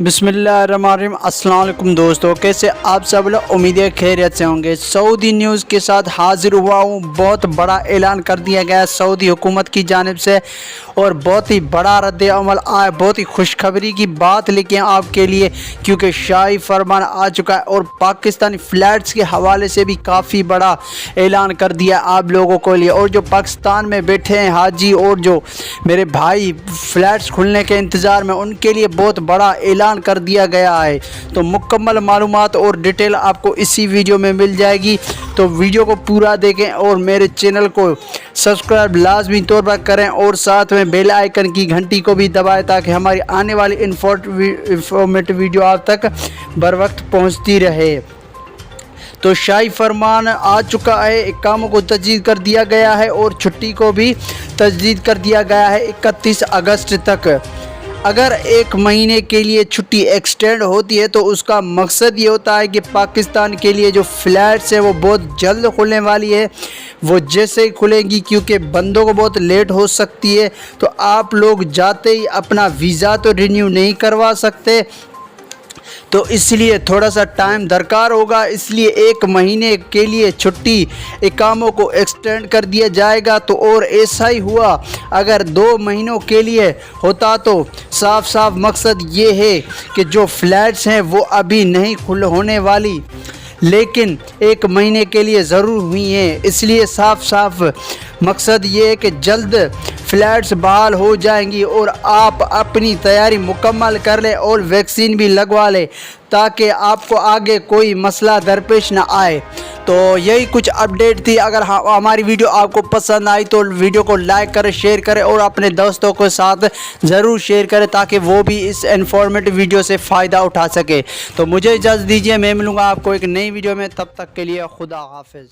بسم اللہ الرحمن الرحیم۔ السلام علیکم دوستو، کیسے آپ سب لوگ؟ امید ہے خیریت سے ہوں گے۔ سعودی نیوز کے ساتھ حاضر ہوا ہوں۔ بہت بڑا اعلان کر دیا گیا سعودی حکومت کی جانب سے اور بہت ہی بڑا رد عمل آیا، بہت ہی خوشخبری کی بات لے کے آپ کے لیے، کیونکہ شاہی فرمان آ چکا ہے اور پاکستانی فلیٹس کے حوالے سے بھی کافی بڑا اعلان کر دیا آپ لوگوں کے لیے۔ اور جو پاکستان میں بیٹھے ہیں حاجی اور جو میرے بھائی فلیٹس کھلنے کے انتظار میں، ان کے لیے بہت بڑا اعلان کر دیا گیا ہے۔ تو مکمل معلومات اور ڈیٹیل آپ کو اسی ویڈیو میں مل جائے گی، تو ویڈیو کو پورا دیکھیں اور میرے چینل کو سبسکرائب لازمی طور پر کریں اور ساتھ میں بیل آئیکن کی گھنٹی کو بھی دبائیں تاکہ ہماری آنے والی انفارمیٹو ویڈیو آپ تک بر وقت پہنچتی رہے۔ تو شاہی فرمان آ چکا ہے، اقاموں کو تجدید کر دیا گیا ہے اور چھٹی کو بھی تجدید کر دیا گیا ہے 31 اگست تک۔ اگر ایک مہینے کے لیے چھٹی ایکسٹینڈ ہوتی ہے تو اس کا مقصد یہ ہوتا ہے کہ پاکستان کے لیے جو فلیٹس ہے وہ بہت جلد کھلنے والی ہے، وہ جیسے ہی کھلیں گی، کیونکہ بندوں کو بہت لیٹ ہو سکتی ہے، تو آپ لوگ جاتے ہی اپنا ویزا تو رینیو نہیں کروا سکتے، تو اس لیے تھوڑا سا ٹائم درکار ہوگا، اس لیے ایک مہینے کے لیے چھٹی اقاموں کو ایکسٹینڈ کر دیا جائے گا۔ تو اور ایسا ہی ہوا، اگر 2 مہینوں کے لیے ہوتا تو صاف مقصد یہ ہے کہ جو فلیٹس ہیں وہ ابھی نہیں ہونے والی، لیکن 1 مہینے کے لیے ضرور ہوئی ہیں، اس لیے صاف مقصد یہ ہے کہ جلد فلیٹس بحال ہو جائیں گی اور آپ اپنی تیاری مکمل کر لیں اور ویکسین بھی لگوا لیں تاکہ آپ کو آگے کوئی مسئلہ درپیش نہ آئے۔ تو یہی کچھ اپڈیٹ تھی۔ اگر ہماری ویڈیو آپ کو پسند آئی تو ویڈیو کو لائک کریں، شیئر کریں اور اپنے دوستوں کے ساتھ ضرور شیئر کریں تاکہ وہ بھی اس انفارمیٹو ویڈیو سے فائدہ اٹھا سکے۔ تو مجھے اجازت دیجیے، میں ملوں گا آپ کو ایک نئی ویڈیو میں، تب تک کے لیے خدا حافظ۔